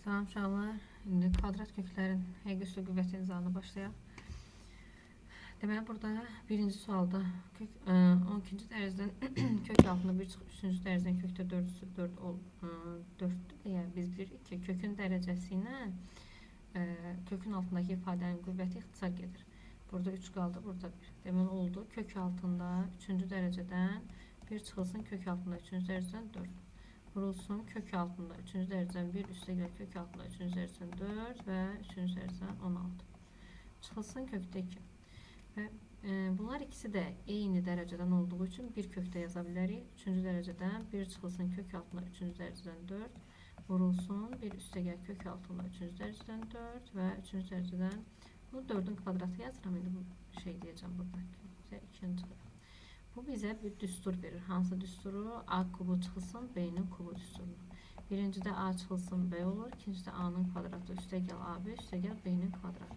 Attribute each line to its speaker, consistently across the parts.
Speaker 1: Salam uşaqlar. İndi kvadrat köklərin həqiqi üslü qüvvəti nizamına başlayaq. Deməli, burada birinci sualda 12-ci dərəcədən kök altında 1 çıxıb 3-cü dərəcədən kökdə 4-dür deyə biz bilirik ki, kökün dərəcəsi ilə kökün altındakı ifadənin qüvvəti ixtisar gedir. Burada 3 qaldı, burada 1. Deməli, oldu. Kök altında 3-cü dərəcədən 1 çıxılsın, kök altında 3-cü dərəcədən 4. Vurulsun, kök altında 3-cü dərəcədən 1 üstə gəlir, kök altında 3-cü dərəcədən 4 və 3-cü dərəcədən 16. Çıxılsın, kökdə 2. Və bunlar ikisi də eyni dərəcədən olduğu üçün bir kökdə yaza bilərik. 3-cü dərəcədən 1 çıxılsın, kök altında 3-cü dərəcədən 4. Vurulsun, 1 üstə gəlir, kök altında 3-cü dərəcədən 4 və 3-cü dərəcədən bunu 4-ün kvadratı yazıram. İndi bu şey deyəcəm burada. 2-ni çıxır. Bu bizə bir düstur verir. Hansı düsturu? A kubu çıxılsın, B'nin kubu düsturunu. Birincidə A çıxılsın, B olur. İkincidə A'nın kvadratı üstə gəl AB, üstə gəl B'nin kvadratı.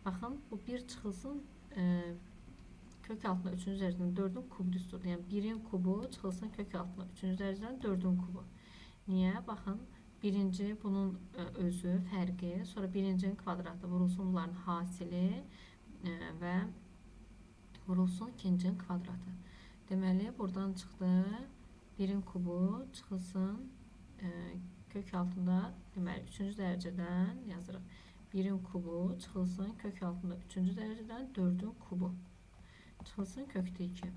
Speaker 1: Baxın, bu 1 çıxılsın, kök altında 3-cü dərəcədən 4-ün kubu düsturunu. Yəni 1-in kubu çıxılsın, kök altında 3-cü dərəcədən 4-ün kubu. Niyə? Baxın, birinci bunun özü, fərqi, sonra birincinin kvadratı vurulsun bunların hasili və vurulsun ikincinin kvadratı. Deməli, buradan çıxdı 1-in kubu çıxılsın, kök altında, deməli, 3-cü dərəcədən yazırıq. 1-in kubu çıxılsın, kök altında 3-cü dərəcədən 4-ün kubu. Çıxılsın, kökdə 2.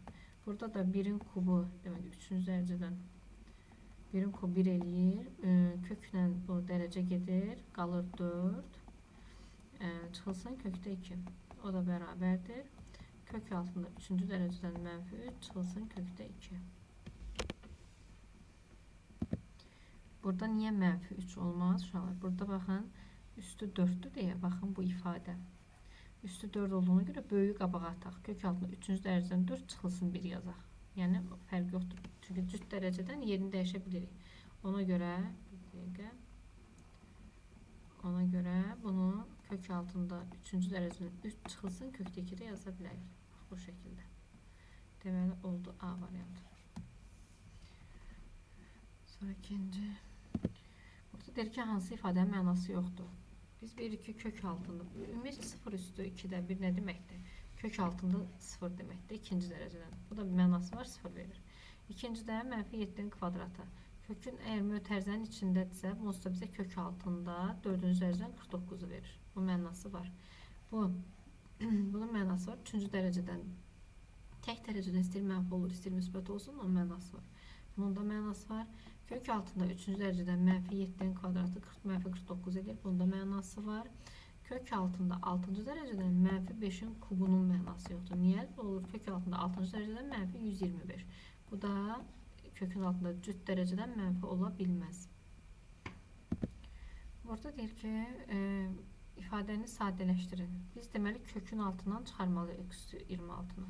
Speaker 1: Burada da 1-in kubu, deməli, 3-cü dərəcədən 1-in kubu 1 eləyir. Köklə bu dərəcə gedir, qalır 4. Çıxılsın, kökdə 2. O da bərabərdir. Kök altında 3-cü dərəcədən mənfi 3 çıxılsın, kökdə 2. Burada niyə mənfi 3 olmaz? Uşaqlar, burada baxın, üstü 4'dür deyə, baxın bu ifadə. Üstü 4 olduğuna görə böyüyü qabağa ataq. Kök altında 3-cü dərəcədən 4 çıxılsın 1 yazaq. Yəni, fərq yoxdur. Çünki cüt dərəcədən yerini dəyişə bilirik. Ona görə bunu kök altında 3-cü dərəcədən 3 çıxılsın, kökdə 2-də yaza bilərik. Bu şəkildə. Deməli, oldu A variantı. Sonra ikinci. Burada deyir ki, hansı ifadənin mənası yoxdur. Biz bilirik ki, kök altında. Ümumiyyətlə 0 üstü 2-də 1 nə deməkdir? Kök altında 0 deməkdir. İkinci dərəcədən. Bu da bir mənası var, 0 verir. İkincidə mənfi 7-nin kvadratı. Kökün əgər mötərizənin içindədirsə, bu da bizə kök altında 4-cü dərəcədən 49-u verir. Bu mənası var. Bunun mənası var. 3-cü dərəcədən tək dərəcədən istəyir mənfi olur, istəyir müsbət olsun, onun mənası var. Bunun da mənası var. Kök altında 3-cü dərəcədən mənfi 7-nin kvadratı 40 mənfi 49 edir. Bunun da mənası var. Kök altında 6-cı dərəcədən mənfi 5-in kubunun mənası yoxdur. Niyə? Olur kök altında 6-cı dərəcədən mənfi 125. Bu da kökün altında cüt dərəcədən mənfi ola bilməz. Burada deyir ki, ifadəni sadələşdirin. Biz deməli kökün altından çıxarmalıyıq x26-nı.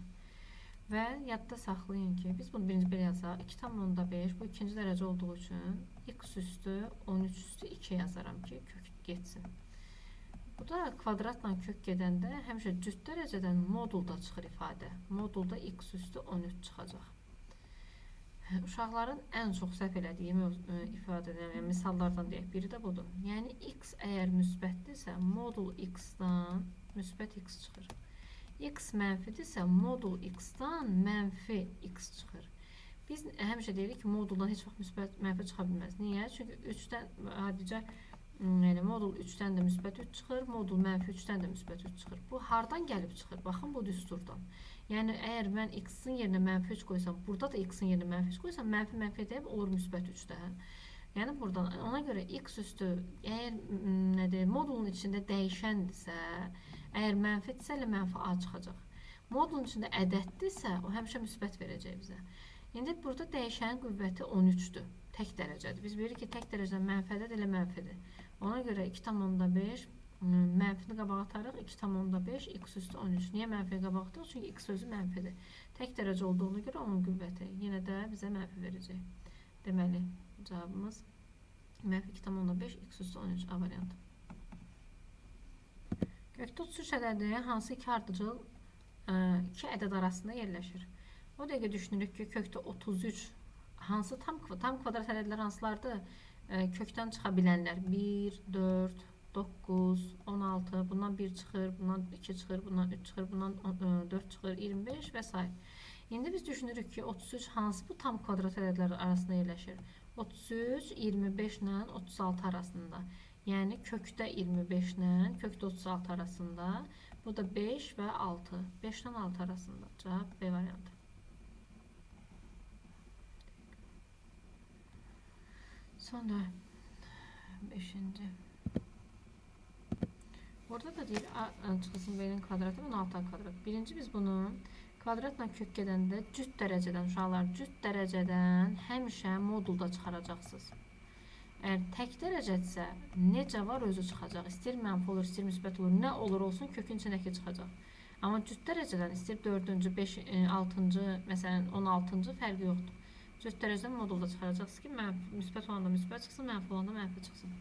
Speaker 1: Və yadda saxlayın ki, biz bunu birinci belə yazaq. 2,5 bu ikinci dərəcə olduğu üçün x üstü 13 üstü 2 yazaram ki, kök getsin. Bu da kvadratla kök gedəndə həmişə cüt dərəcədən modulda çıxır ifadə. Modulda x üstü 13 çıxacaq. Uşaqların ən çox səhv elədiyi ifadədən, yəni misallardan deyək, biri də budur. Yəni x əgər müsbətdirsə, modul x-dan müsbət x çıxır. X mənfidirsə, modul x-dan mənfi x çıxır. Biz həmişə deyirik ki, moduldan heç vaxt müsbət mənfi çıxa bilməz. Niyə? Çünki 3-dən adicə, yəni modul 3-dən də müsbət 3 çıxır, modul mənfi 3-dən də müsbət 3 çıxır. Bu hardan gəlib çıxır? Baxın bu düsturdan. Yəni əgər mən x-in yerinə mənfi 3 qoysam, burada da x-in yerinə mənfi 3 qoysam, mənfi deyib olur müsbət 3-də. Yəni buradan, ona görə x üstü, əgər modulun içində dəyişəndirsə, əgər mənfidirsə, elə mənfi A çıxacaq. Modulun içində ədəddirsə, o həmişə müsbət verəcək bizə. İndi burada dəyişənin qüvvəti 13-dür. Tək dərəcədir. Biz bilirik ki, tək dərəcədən mənfi ədəd elə mənfidir. Ona görə 2,5 mənfini qabağa atarıq. 2,5 x üstü 13. Niyə mənfiyə qabağa atarıq? Çünki x özü mənfidir. Tək dərəcə olduğuna görə onun qüvvəti yenə də bizə mənfi verəcək. Deməli, cavabımız mənfi 2,5 x üstü 13 A variantı. Kökdə 33 ədədi hansı iki ardıcıl iki ədəd arasında yerləşir? O dəqiqə düşünürük ki, kökdə 33 hansı tam kvadrat ədədlər hansılardır? kökdən çıxa bilənlər 1, 4, 9, 16, bundan 1 çıxır, bundan 2 çıxır, bundan 3 çıxır, bundan 4 çıxır, 25 və s. İndi biz düşünürük ki, 33 hansı bu tam kvadrat ədədlər arasında yerləşir? 33, 25 ilə 36 arasında. Yəni kökdə 25 ilə kökdə 36 arasında. Bu da 5 və 6. 5 ilə 6 arasında. Cavab B variantı. Sonra 5-ci. Burada da deyir A çıxılsın B-nin kvadratı, bunun 6 kvadrat. Birinci biz bunu kvadratla kök gedəndə cüt dərəcədən, uşaqlar cüt dərəcədən həmişə modulda çıxaracaqsınız. Əgər tək dərəcədirsə, necə var özü çıxacaq. İstəyir mənfi olur, istəyir müsbət olur. Nə olur olsun kökün içindəki çıxacaq. Amma cüt dərəcədən istəyir 4-cü, 5, 6-cı, məsələn 16-cı fərqi yoxdur. Cüt dərəcədən modulda çıxaracaqsınız ki, müsbət olanda müsbət çıxsın, mənfi olanda mənfi çıxsın.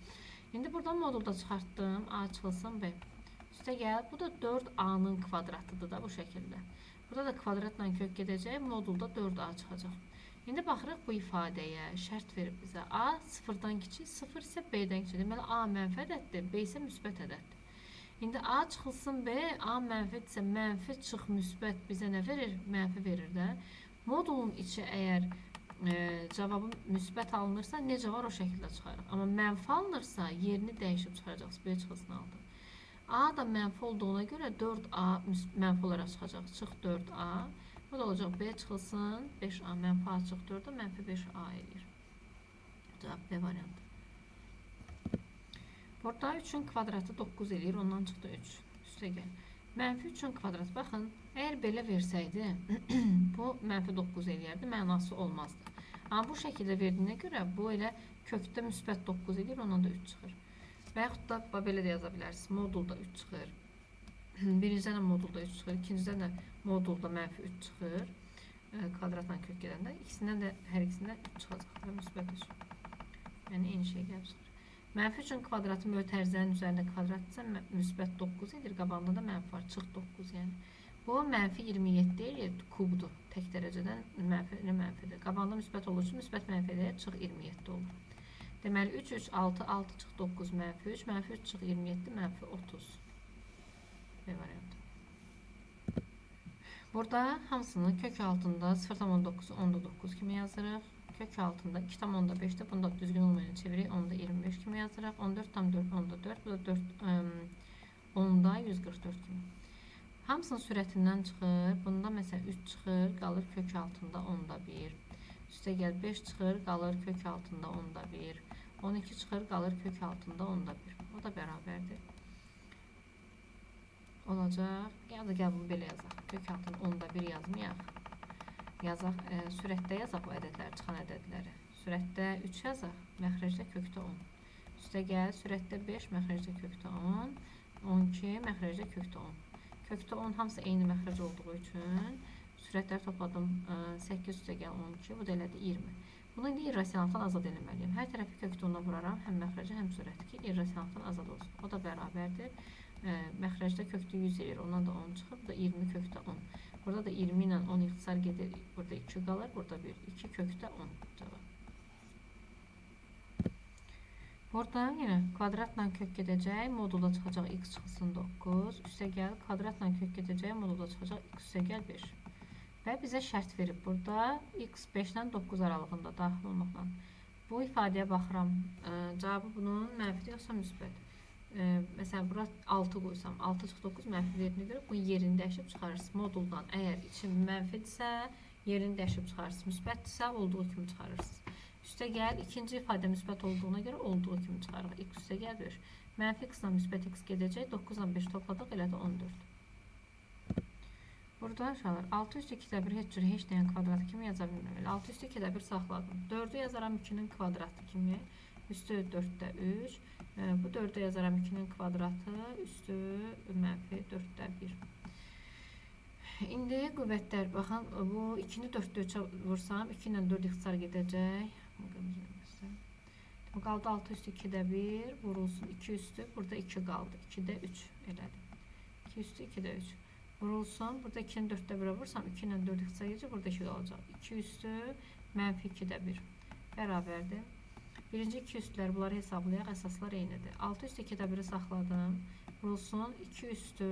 Speaker 1: İndi buradan modulda çıxartdım, A çıxılsın B. Üstə gəl, bu da 4A-nın kvadratıdır da bu şəkildə. Burada da kvadratla kök gedəcək, modulda 4A çıxacaq. İndi baxırıq bu ifadəyə, şərt verib bizə. A sıfırdan kiçik, sıfır isə B-dən kiçik. Deməli, A mənfi ədəddir, B isə müsbət ədəddir. İndi A çıxılsın B, A mənfidirsə, mənfi çıx müsbət bizə nə verir? Mənfi verir də. Modulun içi əgər cavabı müsbət alınırsa, necə var o şəkildə çıxarıq. Amma mənfi alınırsa, yerini dəyişib çıxaracaqsınız. B çıxılsın aldı. A da mənfi olduğuna görə 4A mənfi olaraq çıxacaq. Çıx 4A. Bu da olacaq B çıxılsın 5A. Mənfi A çıx 4A, mənfi 5A eləyir. Cavab B variantı. Burada 3-ün kvadratı 9 eləyir. Ondan çıxdı 3. Üstə gəl. Mənfi 3-ün kvadratı. Baxın, əgər belə versəydi, bu mənfi 9 eləyərdi. Mənası olmazdı. Amma bu şəkildə verdiyinə görə bu elə kökdə müsbət 9 eləyir. Ondan da 3 çıxır. Və yaxud da belə də yaza bilərsiniz. Modulda 3 çıxır. Birincidən də modulda 3 çıxır. İkincidən də modulda mənfi 3 çıxır. Kvadratla kök gedəndə. İkisindən də, hər ikisindən 3 çıxacaq. Və müsbət 3. Yəni, eyni şey gəlib çıxır. Mənfi 3-ün kvadratı mötərizənin üzərində kvadratdırsa, müsbət 9 edir. Qabağında da mənfi var. Çıx 9 yəni. Bu mənfi 27 deyil, kubdur. Tək dərəcədən mənfidir. Qabağında müsbət olur üçün müsbət mənfidir. Çıx 27 olur. Deməli 3, 3, 6, 6 çıx 9 mənfi 3, mənfi 3 çıx 27, mənfi 30. B variantı. Burada hamısını kök altında 0,9, 10'da 9 kimi yazırıq. Kök altında 2,5'də bunda düzgün olmayanı çeviririk. 10'da 25 kimi yazırıq. 14,4, 10'da 4, bu da 4, 10'da 144 kimi. Hamısının sürətindən çıxır. Bunda məsələn 3 çıxır, qalır kök altında 10'da 1. Üstə gəl 5 çıxır, qalır kök altında 10'da 1. 12 çıxır, qalır kök altında 10'da 1. O da bərabərdir. Olacaq. Ya da gəl bunu belə yazaq. Kök altında 10'da 1 yazmayaq. Yazaq, sürətdə yazaq bu ədədləri, çıxan ədədləri. Sürətdə 3 yazaq, məxrəcdə kökdə 10. Üstə gəl, sürətdə 5, məxrəcdə kökdə 10. 12, məxrəcdə kökdə 10. Kökdə 10 hamısı eyni məxrəc olduğu üçün sürətləri topladım 8 üstə gəl 12, bu da elədi 20. Bunu indi irrasionaldan azad eləməliyim. Hər tərəfi kökdə 10'a vuraram, həm məxrəcə, həm sürəti ki, irrasionaldan azad olsun. O da bərabərdir. Məxrəcdə kökdə 100 edir, ondan da 10 çıxır, bu da 20 kökdə 10. Burada da 20 ilə 10 ixtisar gedir, burada 2 qalır, burada 1, 2 kökdə 10 cavab. Burada yenə kvadratla kök gedəcək, modulda çıxacaq x çıxılsın 9, üstə gəl, kvadratla kök gedəcək, modulda çıxacaq x üstə gəl 5. Və bizə şərt verib burada x 5 ilə 9 aralığında daxil olmaqla. Bu ifadəyə baxıram, cavabı bunun mənfidir yoxsa müsbət. Məsələn, bura 6 qoysam, 6 çıx 9 mənfi verdiyinə görə bunu yerini dəyişib çıxarırsınız. Moduldan əgər için mənfidirsə, yerini dəyişib çıxarırsınız. Müsbətdirsə, olduğu kimi çıxarırsınız. Üstə gəl, ikinci ifadə müsbət olduğuna görə olduğu kimi çıxarırıq. X üstə gəl 1. Mənfi x ilə müsbət x gedəcək. 9 ilə 5 topladıq, elə də 14. Burada aşağılar 6 üstü 2'də 1 heç cür heç nəyən kvadratı kimi yaza bilmirəm. 6 üstü 2'də 1 saxladım. 4'ü yazaram 2'nin kvadratı kimi. Üstü 4'də 3. Bu 4'e yazaram 2'nin kvadratı, üstü mənfi 4'də 1. İndi qüvvətlər, baxın, bu 2'ni 4'də 3'ə vursam, 2 ilə 4 ixtisar gedəcək. Qaldı 6 üstü 2'də 1, vurulsun 2 üstü, burada 2 qaldı, 2'də 3 elədim. 2 üstü 2'də 3. Vurulsun, burada 2'ni 4'də 1'ə vursam, 2 ilə 4 ixtisar gedəcək, burada 2 qalacaq. 2 üstü mənfi 2'də 1. Bərabərdir. Birinci iki üstlər, bunları hesablayaq, əsaslar eynidir. 6 üstü 2-də 1-i saxladım. Vurulsun 2 üstü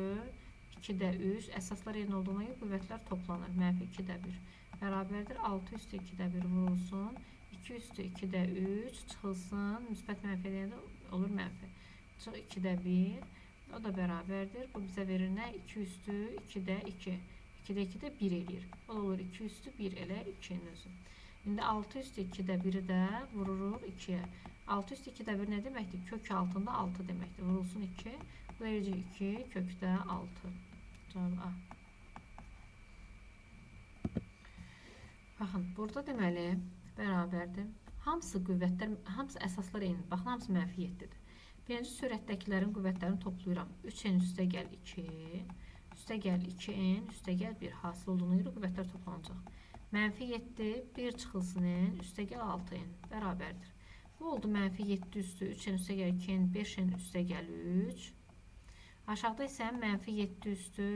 Speaker 1: 2-də 3. Əsaslar eyni olduğuna görə qüvvətlər toplanır. Mənfi 2-də 1 bərabərdir. 6 üstü 2-də 1 vurulsun. 2 üstü 2-də 3 çıxılsın. Müsbət mənfi deyəndə olur mənfi. Çıx 2-də 1. O da bərabərdir. Bu bizə verir nə? 2 üstü 2-də 2. 2-də 2-də 1 eləyir. O da olur 2 üstü 1 elə 2-nin özü. İndi 6 üstü 2-də 1-i də vururuq 2-yə. 6 üstü 2-də 1 nə deməkdir? Kök altında 6 deməkdir. Vurulsun 2. Bu derece 2 kökdə 6. Cavab A. Baxın, burada deməli bərabərdir. Hamısı qüvvətlər, hamısı əsaslar eynidir. Baxın, hamısı mənfi 7-dir. Birinci sürətdəkilərin qüvvətlərini toplayıram. 3n üstə gəl 2, üstə gəl 2n, üstə gəl 1. Hasıl olduğuna görə qüvvətlər toplanacaq. Mənfi 7, 1 çıxılsın n, üstə gəl 6n, bərabərdir. Bu oldu mənfi 7 üstü, 3n üstə gəl 2n, 5n üstə gəl 3. Aşağıda isə mənfi 7 üstü,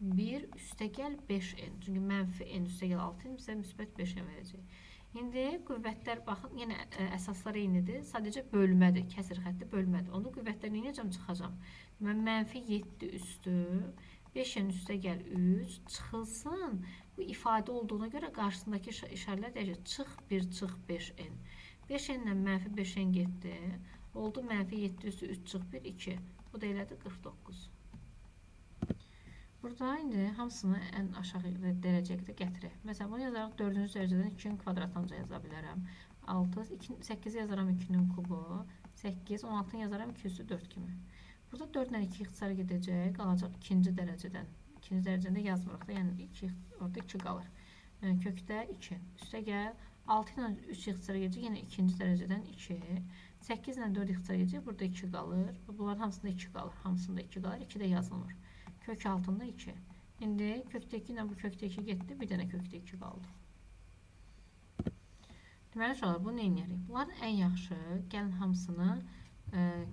Speaker 1: 1 üstə gəl 5n. Çünki mənfi n üstə gəl 6n bizə müsbət 5n verəcək. İndi qüvvətlər, baxın, yenə əsaslar eynidir. Sadəcə bölmədir, kəsir xətti bölmədir. Onu qüvvətlər necəm çıxacam? Mən mənfi 7 üstü, 5n üstə gəl 3 çıxılsın. Bu ifadə olduğuna görə qarşısındakı işarələr dəyişir. Çıx 1, çıx 5n. 5n ilə mənfi 5n getdi. Oldu mənfi 7 üstü 3 çıx 1, 2. Bu da elədi 49. Burada indi hamısını ən aşağı dərəcədə gətirək. Məsələn, bunu yazaraq 4-cü dərəcədən 2-nin kvadratınca yaza bilərəm. 6, 8 yazaram 2-nin kubu. 8, 16 yazaram 2 üstü 4 kimi. Burada 4 ilə 2 ixtisar gedəcək, qalacaq 2-ci dərəcədən. 2-ci dərəcədə yazmırıq da, yəni orada 2 qalır. Kökdə 2. Üstə gəl, 6 ilə 3 ixtisar gedəcək, yenə 2-ci dərəcədən 2. 8 ilə 4 ixtisar gedəcək, burada 2 qalır. Bunların hamısında 2 qalır, hamısında 2 qalır, 2 də yazılmır. Kök altında 2. İndi kökdə 2 ilə bu kökdə 2 getdi, bir dənə kökdə 2 qaldı. Deməli, uşaqlar, bunu neynəyərik? Bunların ən yaxşı, gəlin hamısını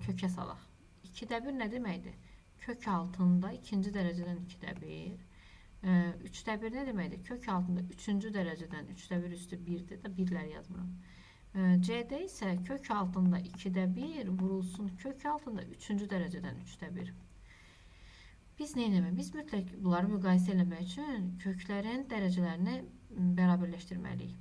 Speaker 1: kökə salaq. 2-də 1 nə deməkdir? Kök altında 2-ci dərəcədən 2-də 1. 3-də 1 nə deməkdir? Kök altında 3-cü dərəcədən 3-də 1 üstü 1-dir. Da 1-lər yazmıram. C-də isə kök altında 2-də 1 vurulsun kök altında 3-cü dərəcədən 3-də 1. Biz neynəmək? Biz mütləq bunları müqayisə eləmək üçün köklərin dərəcələrini bərabərləşdirməliyik.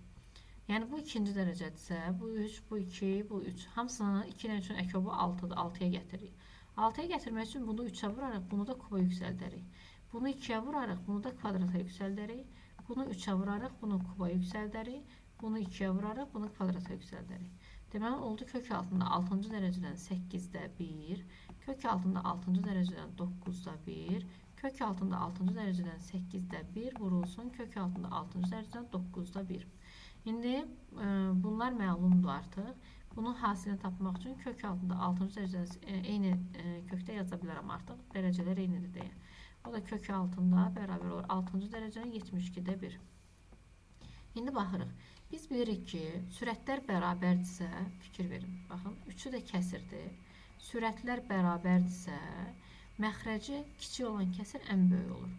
Speaker 1: Yəni bu 2-ci dərəcədirsə, bu 3, bu 2, bu 3. Hamısını 2 ilə 3-ün əkobu 6-dır. 6-ya gətiririk. 6-ya gətirmək üçün bunu 3-ə vuraraq, bunu da kuba yüksəldərik. Bunu 2-yə vuraraq, bunu da kvadrata yüksəldərik. Bunu 3-ə vuraraq, bunu kuba yüksəldərik. Bunu 2-yə vuraraq, bunu kvadrata yüksəldərik. Deməli, oldu kök altında 6-cı dərəcədən 8-də 1, kök altında 6-cı dərəcədən 9-da 1, kök altında 6-cı dərəcədən 8-də 1 vurulsun, kök altında 6-cı dərəcədən 9-da 1. İndi bunlar məlumdur artıq. Bunun hasilini tapmaq üçün kök altında 6-cı dərəcədən eyni kökdə yaza bilərəm artıq. Dərəcələr eynidir deyə. O da kök altında bərabər olur 6-cı dərəcədən 72-də 1. İndi baxırıq. Biz bilirik ki, sürətlər bərabərdirsə, fikir verin. Baxın, 3-ü də kəsirdir. Sürətlər bərabərdirsə, məxrəci kiçik olan kəsir ən böyük olur.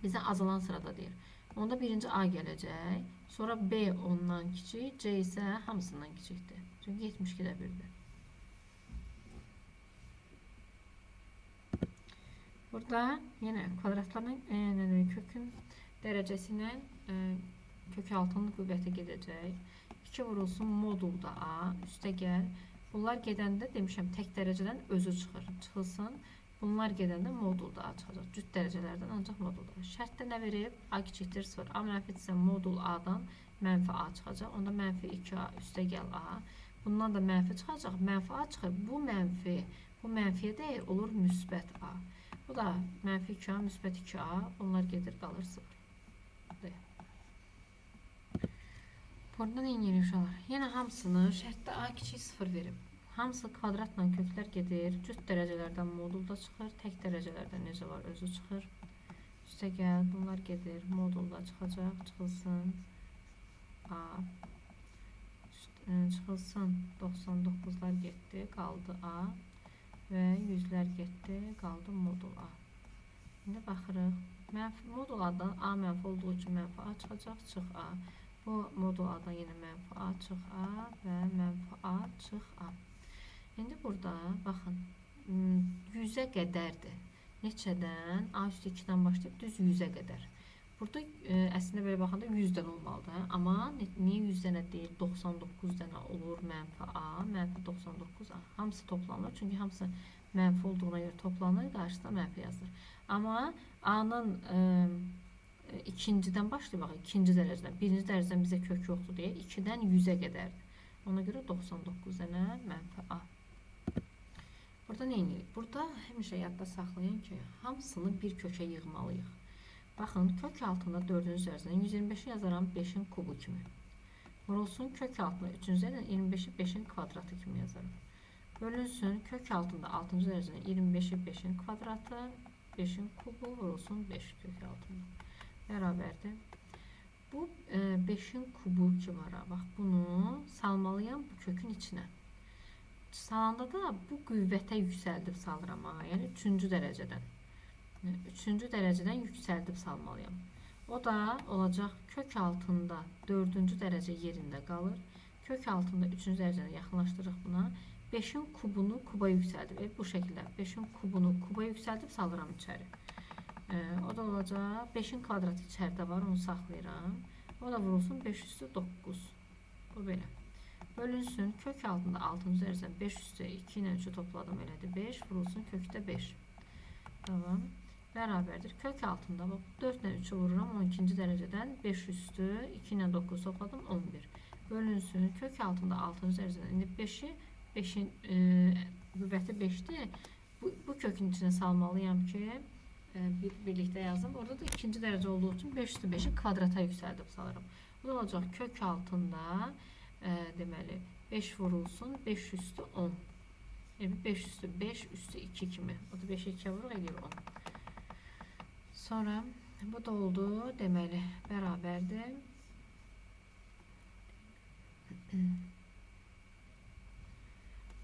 Speaker 1: Bizə azalan sırada deyir. Onda birinci A gələcək, sonra B ondan kiçik, C isə hamısından kiçikdir. Çünki 72-də 1-dir. Burada yenə kvadratların kökün dərəcəsinə kök altının qüvvəti gedəcək. 2 vurulsun modulda A, üstə gəl. Bunlar gedəndə demişəm tək dərəcədən özü çıxır. Çıxılsın. Bunlar gedəndə modulda A çıxacaq. Cüt dərəcələrdən ancaq modulda. Şərtdə nə verib? A kiçikdir 0. A mənfidirsə modul A'dan mənfi A çıxacaq. Onda mənfi 2A üstə gəl A. Bundan da mənfi çıxacaq. Mənfi A çıxır. Bu mənfiyə deyil, olur müsbət A. Bu da mənfi 2A, müsbət 2A. Onlar gedir, qalır 0. Burada nə edirik uşaqlar? Yenə hamısını şərtdə A kiçik 0 verib. Hamısı kvadratla köklər gedir. Cüt dərəcələrdən modulda çıxır. Tək dərəcələrdən necə var? Özü çıxır. Üstə gəl. Bunlar gedir. Modulda çıxacaq. Çıxılsın. A. Çıxılsın. 99'lar getdi. Qaldı A. Və 100'lər getdi. Qaldı modul A. İndi baxırıq. Modul A'dan A mənfi olduğu üçün mənfi A çıxacaq. Çıx A. Bu modul adı yine mənfi a çıx a və mənfi a çıx a. İndi burada baxın 100'ə qədərdir. Neçədən? A üstü 2'dən başlayıb düz 100'ə qədər. Burada əslində belə baxanda 100 dənə olmalıdır. Amma niyə 100 dənə deyil? 99 dənə olur mənfi a, mənfi 99 a. Hamısı toplanır. Çünki hamısı mənfi olduğuna görə toplanır. Qarşısında mənfi yazılır. Amma a-nın ikincidən başlayıb, bax, ikinci dərəcədən. Birinci dərəcədən bizə kök yoxdur deyə 2-dən 100'ə qədərdir. Ona görə 99 dənə mənfi a. Burada nə edirik? Burada həmişə yadda saxlayın ki, hamısını bir kökə yığmalıyıq. Baxın, kök altında 4-cü dərəcədən 125'i yazaram 5'in kubu kimi. Vurulsun kök altında 3-cü dərəcədən 25'i 5'in kvadratı kimi yazaram. Bölünsün kök altında 6-cı dərəcədən 25'i 5'in kvadratı, 5'in kubu vurulsun 5 kök altında. Bərabərdir. Bu 5'in kubu ki var. Bax, bunu salmalıyam bu kökün içinə. Salanda da bu qüvvətə yüksəldib salıram. Yəni 3-cü dərəcədən. 3-cü dərəcədən yüksəldib salmalıyam. O da olacaq kök altında 4-cü dərəcə yerində qalır. Kök altında 3-cü dərəcədən yaxınlaşdırırıq buna. 5'in kubunu kuba yüksəldib. Bu şəkildə 5'in kubunu kuba yüksəldib salıram içəri. O da olacaq 5'in kvadratı içəridə var, onu saxlayıram. O da vurulsun 5 üstü 9. Bu belə. Bölünsün kök altında 6-cı dərəcədən 5 üstü 2 ilə 3'ü topladım elədi 5, vurulsun kökdə 5. Tamam. Bərabərdir. Kök altında 4 ilə 3'ü vururam 12-ci dərəcədən 5 üstü 2 ilə 9 topladım 11. Bölünsün kök altında 6-cı dərəcədən indi 5'i 5'in qüvvəti 5'dir. Bu kökün içinə salmalıyam ki birlikte yazdım. Orada da ikinci derece olduğu için 5 üstü 5'i kvadrata yükseldip salarım. Bu da olacak kök altında deməli 5 vurulsun 5 üstü 10. 5 üstü 5 üstü 2 kimi. O da 5'e 2'ye vurur edir 10. Sonra bu da oldu deməli bərabərdir.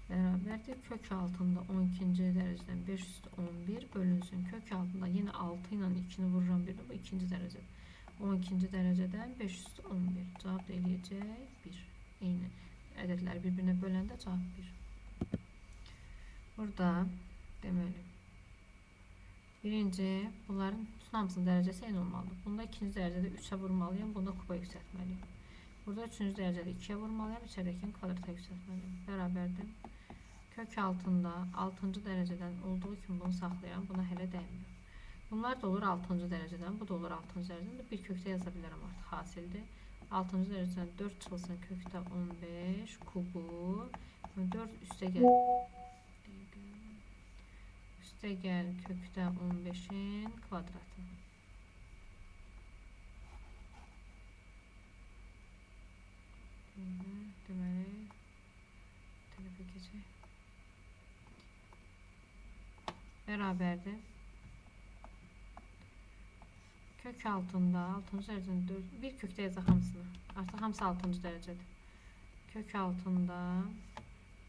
Speaker 1: Bərabərdir. Kök altında 12-ci dərəcədən 5 üstü 11 bölünsün. Kök altında yine 6 ilə 2'ni vururam bir də bu ikinci dərəcə. 12-ci dərəcədən 5 üstü 11. Cavab da eləyəcək 1. Eyni ədədləri bir-birinə böləndə cavab 1. Burada deməli birinci bunların hamısının dərəcəsi eyni olmalıdır. Bunda ikinci dərəcədə 3'ə vurmalıyam. Bunda kuba yüksəltməliyim. Burada 3-cü dərəcədə 2'yə vurmalıyam. İçəridəkini kvadrata yüksəltməliyim. Bərabərdir. Kök altında 6-cı dərəcədən olduğu kimi bunu saxlayıram. Buna hələ dəymiyor. Bunlar da olur 6-cı dərəcədən. Bu da olur 6-cı dərəcədən. Bir kökdə yaza bilərəm artıq. Hasildir. 6-cı dərəcədən 4 çıxılsın kökdə 15 kubu. 4 üstə gəl. Üstə gəl kökdə 15'in kvadratı. Deməli tərəfə keçək. Bərabərdir. Kök altında 6-cı dərəcədən 4 bir kökdə yazaq hamısını. Artıq hamısı 6-cı dərəcədir. Kök altında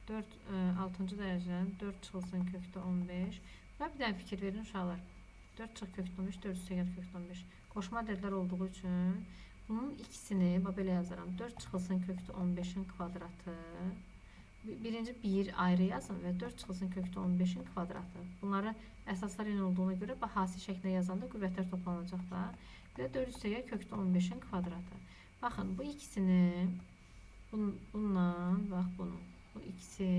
Speaker 1: 4 6-cı dərəcədən 4 çıxılsın kökdə 15. Və bir dənə fikir verin uşaqlar. 4 çıx kökdə 15, 4 üstə gəl kökdə 15. Qoşma ədədlər olduğu üçün bunun ikisini belə yazaram. 4 çıxılsın kökdə 15'in kvadratı. Birinci 1 ayrı yazın və 4 çıxılsın kökdə 15'in kvadratı. Bunları əsaslar eyni olduğuna görə hasil şəklində yazanda qüvvətlər toplanacaq da. Bir də 4 üstə gəl kökdə 15'in kvadratı. Baxın bu ikisini bununla bax bunu. Bu ikisi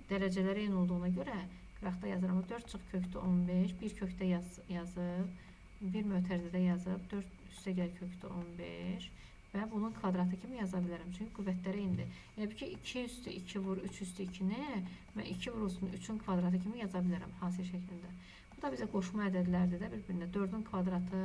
Speaker 1: dərəcələri eyni olduğuna görə qıraqda yazıram. 4 çıx kökdə 15, bir kökdə yazıb, bir mötərizədə yazıb 4 üstə gəl kökdə 15 və bunun kvadratı kimi yaza bilərəm. Çünki qüvvətləri eynidir. Yəni ki 2 üstü 2 vur 3 üstü 2-ni və 2 vurulsun 3'ün kvadratı kimi yaza bilərəm hasil şəklində. Bu da bizə qoşma ədədlərdir də bir-birinə. 4'ün kvadratı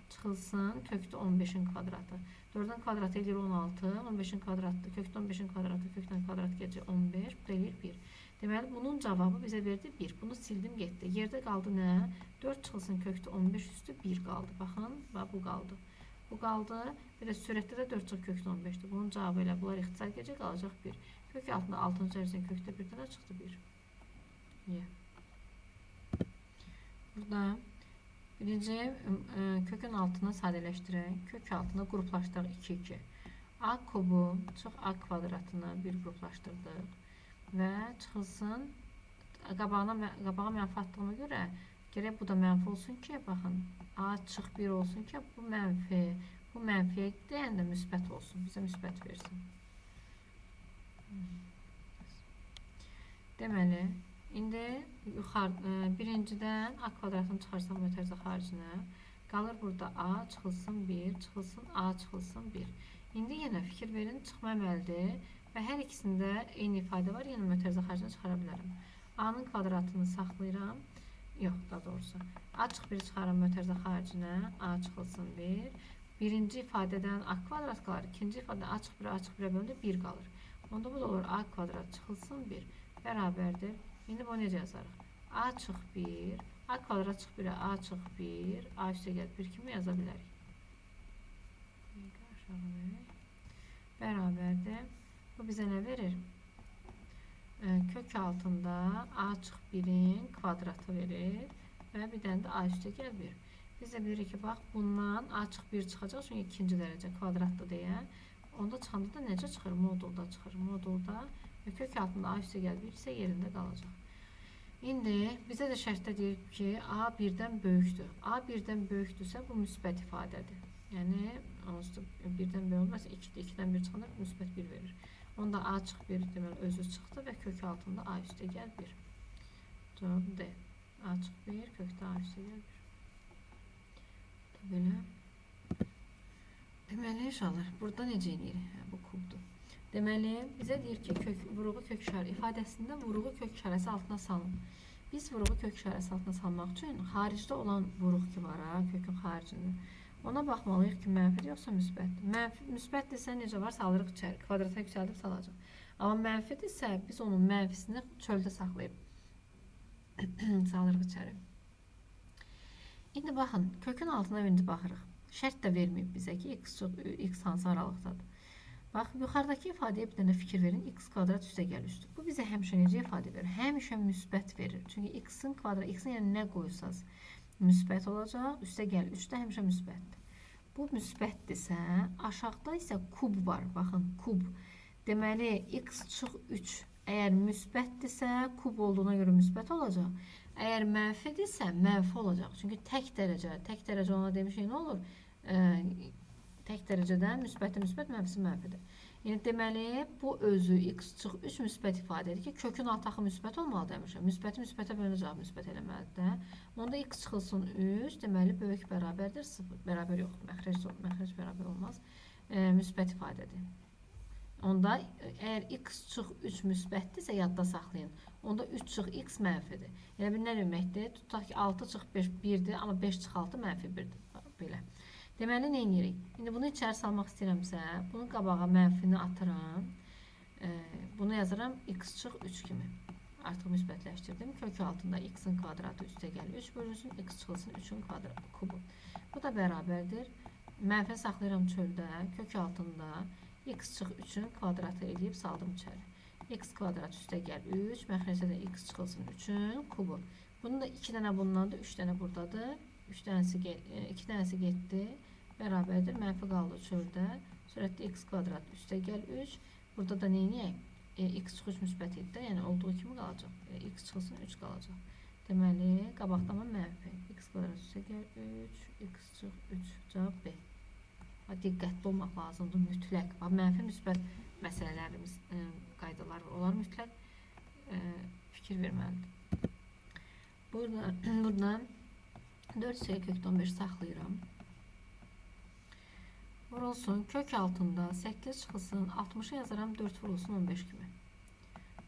Speaker 1: çıxılsın kökdə 15'in kvadratı. 4'ün kvadratı edir 16, 15'in kvadratı, kökdə 15'in kvadratı, kökdən kvadrat gələcək 15, bu da edir 1. Deməli bunun cavabı bizə verdi 1. Bunu sildim getdi. Yerdə qaldı nə? 4 çıxılsın kökdə 15 üstü 1 qaldı. Baxın, bu qaldı. Bu qaldı. Bir də sürətdə də 4 çıx kökdə 15'dir. Bunun cavabı ilə bunlar ixtisar gələcək, qalacaq 1. Kök altında 6-cı dərəcədən kökdə 1-dən çıxdı 1. Niyə? Burada Birinci kökün altını sadələşdirək. Kök altını qruplaşdıraq 2, 2. A kubu çıx A kvadratını bir qruplaşdırdıq. Və çıxılsın, qabağa mənfi attığına görə gərək bu da mənfi olsun ki, baxın, A çıx 1 olsun ki, bu mənfi. Bu mənfiyə deyəndə müsbət olsun, bizə müsbət versin. Deməli, indi birincidən A kvadratını çıxarsaq mötərizə xaricinə, qalır burada A çıxılsın 1, çıxılsın A çıxılsın 1. İndi yenə fikir verin, çıxma əməlidir və hər ikisində eyni ifadə var, yenə mötərizə xaricinə çıxara bilərəm. A-nın kvadratını saxlayıram, yox, daha doğrusu. A çıx 1 çıxarım mötərizə xaricinə, A çıxılsın 1. Birinci ifadədən A kvadrat qalır, ikinci ifadədən A çıx 1-ə bölündü 1 qalır. Onda bu da olur A kvadrat çıxılsın 1 bərabərdir. İndi bunu necə yazarıq? A çıx 1, A kvadrat çıx 1-ə A çıx 1, A üstə gəl 1 kimi yaza bilərik. Bərabərdir. Bu bizə nə verir? Kök altında A çıx 1-in kvadratı verir və bir dənə də A üstə gəl 1. Biz də bilirik ki, bax, bundan A çıx 1 çıxacaq, çünki ikinci dərəcə kvadratdır deyə. Onda çıxanda da necə çıxır? Modulda çıxır. Modulda və kök altında A üstə gəl 1 isə yerində qalacaq. İndi bizə də şərtdə deyir ki, A 1-dən böyükdür. A 1-dən böyükdürsə, bu müsbət ifadədir. Yəni, 1-dən böyük olmaz, 2-də 2-dən 1 çıxanda müsbət 1 verir. Onda A çıx 1 deməli özü çıxdı və kök altında A üstə gəl 1. Cavab D. A çıx 1, kökdə A üstə gəl 1. Belə. Deməli, inşallah, burada necə eləyirik? Bu kubdur. Deməli, bizə deyir ki, vuruğu kök işarə ifadəsində vuruğu kök işarəsi altına salın. Biz vuruğu kök işarəsi altına salmaq üçün xaricdə olan vuruq ki var, kökün xaricində. Ona baxmalıyıq ki, mənfidir yoxsa müsbətdir. Müsbətdirsə necə var? Salırıq içəri. Kvadrata yüksəldib salacaq. Amma mənfidirsə, biz onun mənfisini çöldə saxlayıb salırıq içəri. İndi baxın, kökün altına birinci baxırıq. Şərt də verməyib bizə ki, x hansı aralıqdadır. Bax, yuxarıdakı ifadəyə bir dənə fikir verin, x kvadrat üstə gəl 3-dür. Bu bizə həmişə necə ifadə verir? Həmişə müsbət verir. Çünki x-in kvadratı, x-in yəni nə qoysanız müsbət olacaq, üstə gəl 3 də həmişə müsbətdir. Bu müsbətdirsə, aşağıda isə kub var. Baxın, kub. Deməli, x çıx 3 əgər müsbətdirsə, kub olduğuna görə müsbət olacaq. Əgər mənfidirsə, mənfi olacaq. Çünki tək dərəcə ona demişik nə olur? Tək dərəcədən müsbətdir, mənfisi mənfidir. Yəni, deməli, bu özü x çıx 3 müsbət ifadədir ki, kökün alt axı müsbət olmalıdır həmişə. Müsbəti müsbətə bölünə cavab müsbət eləməlidir. Onda x çıxılsın 3, deməli, böyük bərabərdir 0. Bərabər yoxdur, məxrəc bərabər olmaz. Müsbət ifadədir. Onda əgər x çıx 3 müsbətdirsə, yadda saxlayın. Onda 3 çıx x mənfidir. Yəni, bir nə deməkdir? Tutaq ki, 6 çıx 5 1-dir, amma 5 çıx 6 mənfi 1-dir. Belə. Deməli, nə edirik? İndi bunu içəri salmaq istəyirəmsə, bunun qabağa mənfini atıram. Bunu yazaram x çıx 3 kimi. Artıq müsbətləşdirdim. Kök altında x-in kvadratı üstə gəl 3 bölünsün, x çıxılsın 3-ün kubu. Bu da bərabərdir. Mənfi saxlayıram çöldə, kök altında x çıx 3-ün kvadratı eləyib saldım içəri. X kvadrat üstə gəl 3, məxrəcdə x çıxılsın 3-ün kubu. Bunun da 2 dənə bundan da 3 dənə buradadır. 2 dənəsi getdi. Bərabərdir. Mənfi qaldı çöldə. Sürətdə x kvadrat üstə gəl 3. Burada da neyniyək? X çıx 3 müsbət idi. Yəni olduğu kimi qalacaq. X çıxılsın 3 qalacaq. Deməli, qabaqdama mənfi. X kvadrat üstə gəl 3, x çıx 3. Cavab B. Diqqətli olmaq lazımdır, mütləq. Mənfi müsbət məsələlərimiz, qaydalar var. Onlar mütləq fikir verməlidir. Buradan 4 sayı kökdə 15 saxlayıram. Vurulsun kök altında 8 çıxılsın 60'ı yazaram 4 vurulsun 15 kimi.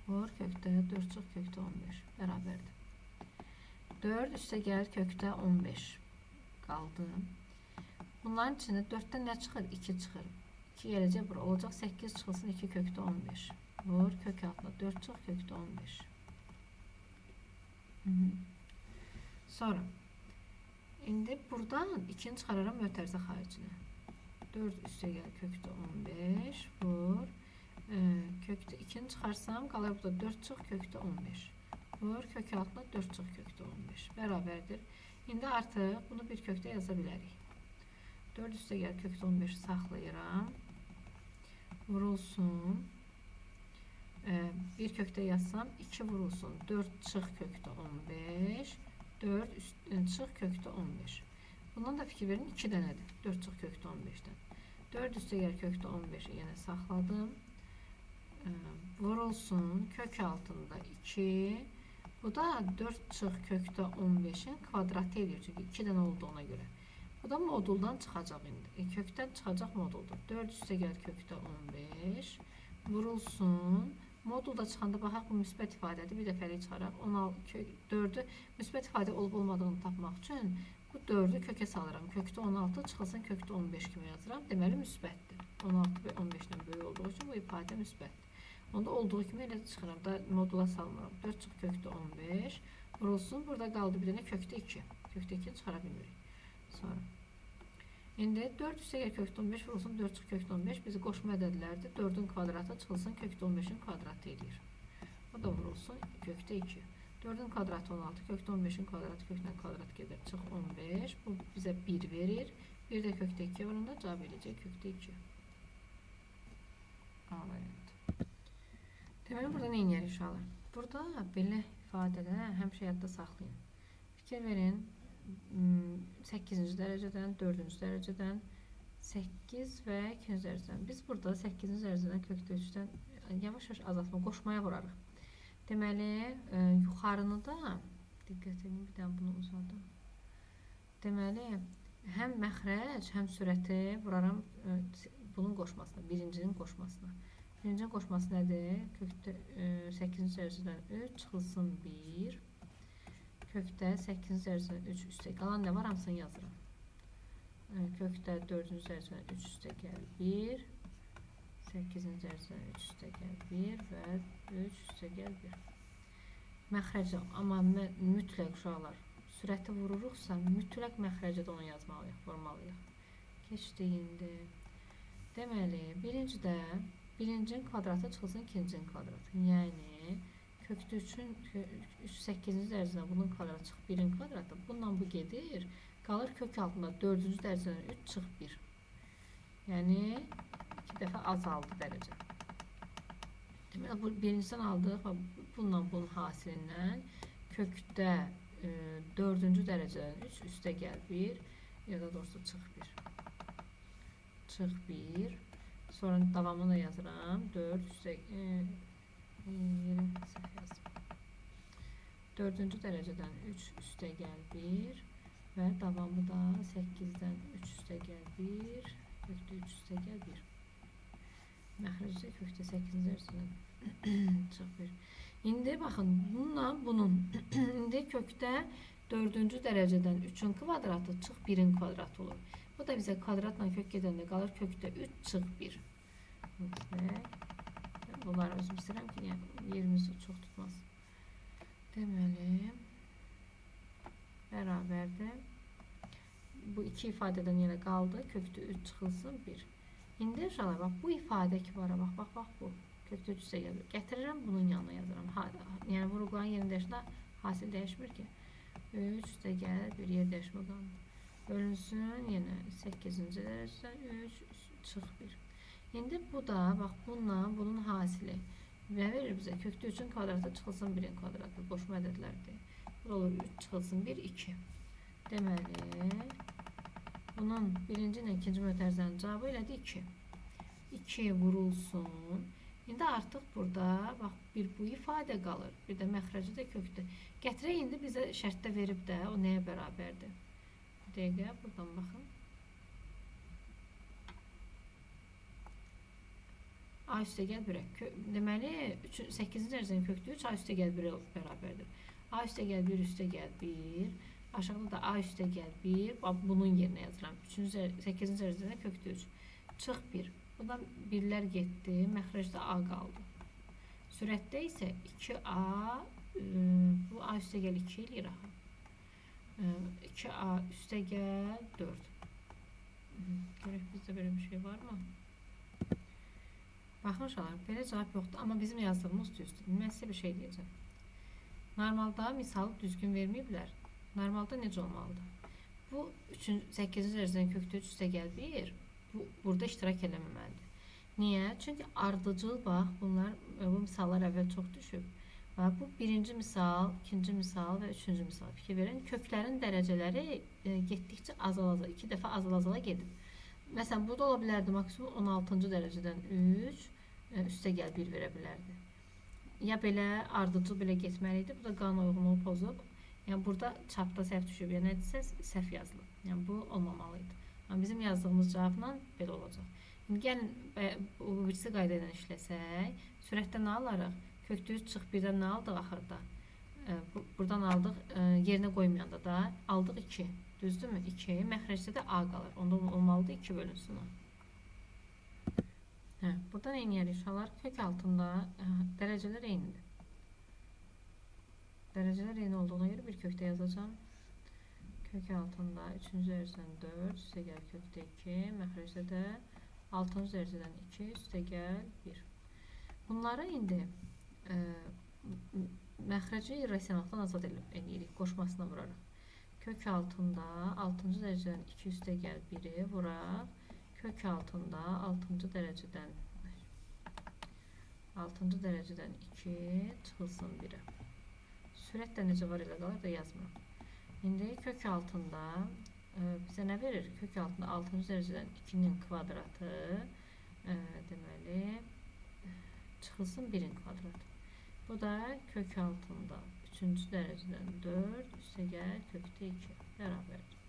Speaker 1: Vur kökdə 4 çıx kökdə 15 bərabərdir. 4 üstə gəl kökdə 15 qaldı. Bunların içində 4'dən nə çıxır? 2 çıxır. 2 gələcək bura. Olacaq 8 çıxılsın 2 kökdə 15. Vur kök altına 4 çıx kökdə 15. Sonra indi buradan 2'ni çıxararam mötərizə xaricinə. 4 üstə gəl kökdə 15. Vur. Kökdə 2'ni çıxarsam qalır burada 4 çıx kökdə 15. Vur kök altına 4 çıx kökdə 15. Bərabərdir. İndi artıq bunu bir kökdə yaza bilərik. 4 üstə gəl kökdə 15-i saxlayıram. Vurulsun. Bir kökdə yazsam 2 vurulsun. 4 çıx kökdə 15. 4 çıx kökdə 15. Bundan da fikir verin 2 dənədir. 4 çıx kökdə 15-dən. 4 üstə gəl kökdə 15-i yenə saxladım. Vurulsun. Kök altında 2. Bu da 4 çıx kökdə 15-in kvadratı edir. Çünki 2 dənə olduğuna görə. Bu da moduldan çıxacaq indi. Kökdən çıxacaq modulda. 4 üstə gəl kökdə 15. Vurulsun. Modulda çıxanda baxaq bu müsbət ifadədir. Bir dəfəlik çıxaraq 4-ü müsbət ifadə olub olmadığını tapmaq üçün bu 4-ü kökə salıram. Kökdə 16 çıxılsın kökdə 15 kimi yazıram. Deməli müsbətdir. 16 və 15-dən böyük olduğu üçün bu ifadə müsbətdir. Onda olduğu kimi elə çıxıram da modula salmıram. 4 çıx kökdə 15. Vurulsun. Burada qaldı bir dənə kökdə 2. Kökdə 2-ni çıxara bilmirik. Sonra. İndi 4 üstə gəl kökdə 15 vurulsun. 4 çıx kökdə 15 bizi qoşma ədədlərdir. 4-ün kvadratı çıxılsın kökdə 15-in kvadratı edir. O da vurulsun kökdə 2. 4-ün kvadratı 16. Kökdə 15-in kvadratı kökdən kvadrat gedir. Çıx 15. Bu bizə 1 verir. Bir də kökdə 2 vurunda cavab eləyəcək kökdə 2. A variantı. Deməli, burada nə inəyir uşaqlar? Burada belə ifadələri həmişə yadda saxlayın. Fikir verin, 8-ci dərəcədən, 4-cü dərəcədən, 8 və 2-ci dərəcədən. Biz burada 8-ci dərəcədən kökdə 3-dən yavaş-yavaş azaltma, qoşmaya vurarıq. Deməli, yuxarını da, diqqət edin, bir dənə bunu uzadım. Deməli, həm məxrəc, həm sürəti vuraram bunun qoşmasına, birincinin qoşmasına. Birincinin qoşması nədir? Kökdə 8-ci dərəcədən 3 çıxılsın 1. Kökdə 8-ci dərəcədən 3 üstə qalan nə var? Hamısını yazıram. Kökdə 4-cü dərəcədən 3 üstə gəl 1. 8-ci dərəcədən 3 üstə gəl 1 və 3 üstə gəl 1. Məxrəcə, amma mütləq uşaqlar, sürəti vururuqsa, mütləq məxrəcə də onu yazmalıyıq, vurmalıyıq. Keçdi indi. Deməli, birincidə birincinin kvadratı çıxılsın ikincinin kvadratı. Yəni, kökdə 8-ci dərəcədən bunun kvadratı çıx 1-in kvadratı. Bundan bu gedir. Qalır kök altında 4-cü dərəcədən 3 çıx 1. Yəni, 2 dəfə azaldı dərəcə. Deməli, bu birincisindən aldıq və bundan bunun hasilindən kökdə 4-cü dərəcədən 3 üstə gəl 1. Ya da doğrusu çıx 1. Çıx 1. Sonra davamını da yazıram. 4 üstə 4-cü dərəcədən 3 üstə gəl 1 və davamı da 8-dən 3 üstə gəl 1, kökdə 3 üstə gəl 1. Məxrəcdə kökdə 8-ci dərəcədən çıx 1. İndi baxın, bununla bunun. İndi kökdə 4-cü dərəcədən 3-ün kvadratı çıx 1-in kvadratı olur. Bu da bizə kvadratla kök gedəndə qalır kökdə 3 çıx 1. Bunları özüm istəyirəm ki, yerimizi çox tutmaz. Deməli, bərabərdir. Bu iki ifadədən yenə qaldı. Kökdə 3 çıxılsın 1. İndi uşaqlar, bax, bu ifadə ki var, bax, bu. Kökdə 3 gəlir. Gətirirəm, bunun yanına yazıram. Yəni, vurğuların yerini dəyişində hasil dəyişmir ki. 3 üstə gəlir, bir yer dəyişmə qalır. Bölünsün, yenə 8-ci dərəcədən 3 çıx 1. İndi bu da, bax, bununla bunun hasili və verir bizə kökdə 3-ün kvadratı çıxılsın 1-in kvadratı. Qoşma ədədlərdir. Bu olur 3 çıxılsın 1, 2. Deməli, bunun birinci ilə ikinci mötərizənin cavabı elədi 2. 2 vurulsun. İndi artıq burada, bax, bir bu ifadə qalır. Bir də məxrəci də kökdə. Gətirək, indi bizə şərtdə verib də o nəyə bərabərdir? Dəqiqə, buradan baxın. A üstə gəl 1'ə. Deməli, 8-ci dərəcənin kökdə 3 A üstə gəl 1'ə bərabərdir. A üstə gəl 1 üstə gəl 1. Aşağıda da A üstə gəl 1. Bunun yerinə yazıram. 8-ci dərəcədə kökdə 3. Çıx 1. Buradan 1'lər getdi. Məxrəcdə A qaldı. Sürətdə isə 2A, bu A üstə gəl 2 eləyir axı. 2A üstə gəl 4. Görək bizdə belə bir şey var mı? Baxın uşaqlar, belə cavab yoxdur, amma bizim yazdığımız düzdür. Mən sizə bir şey deyəcəm. Normalda misalı düzgün verməyiblər. Normalda necə olmalıdır? Bu 8-ci dərəcədən kökdə 3 üstəgəl 1 burada iştirak eləməməlidir. Niyə? Çünki ardıcıl bax, bunlar bu misallar əvvəl çox düşüb. Bax, bu birinci misal, ikinci misal və üçüncü misal. Fikir verin, köklərin dərəcələri getdikcə azalacaq, 2 dəfə azalacaq gedib. Məsələn, burada ola bilərdi maksimum 16-cı dərəcədən 3 üstəgəl 1 verə bilərdi. Ya belə ardıcıl belə getməli idi, bu da qanuna uyğunluğu pozub. Yəni burada çapda səhv düşüb, yəni nədirsə səhv yazılıb. Yəni bu olmamalı idi. Yəni bizim yazdığımız cavabla belə olacaq. İndi gəlin bu birisi qayda ilə işləsək, sürətdə nə alarıq? Kökdə 3 çıx 1-dən nə aldıq axırda? Buradan aldıq, yerinə qoymayanda da aldıq 2. Düzdürmü? 2. Məxrəcdə də A qalır. Onda olmalıdır 2 bölünsün. Burada nə edir uşaqlar? Kök altında dərəcələr eynidir. Dərəcələr eyni olduğuna görə bir kökdə yazacağım. Kök altında 3-cü dərəcədən 4 üstəgəl kökdə 2, məxrəcdə də 6-cı dərəcədən 2 üstəgəl 1. Bunları indi məxrəci irrasionaldan azad edirik, qoşmasına vurarıq. Kök altında 6-cı dərəcədən 2 üstəgəl 1-i vuraq. Kök altında 6-cı dərəcədən 2 çıxılsın 1-ə. Sürət də necə var elə qalır da yazmıram. İndi kök altında bizə nə verir? Kök altında 6-cı dərəcədən 2-nin kvadratı deməli çıxılsın 1-in kvadratı. Bu da kök altında 3-cü dərəcədən 4 üstəgəl kökdə 2 bərabərdir.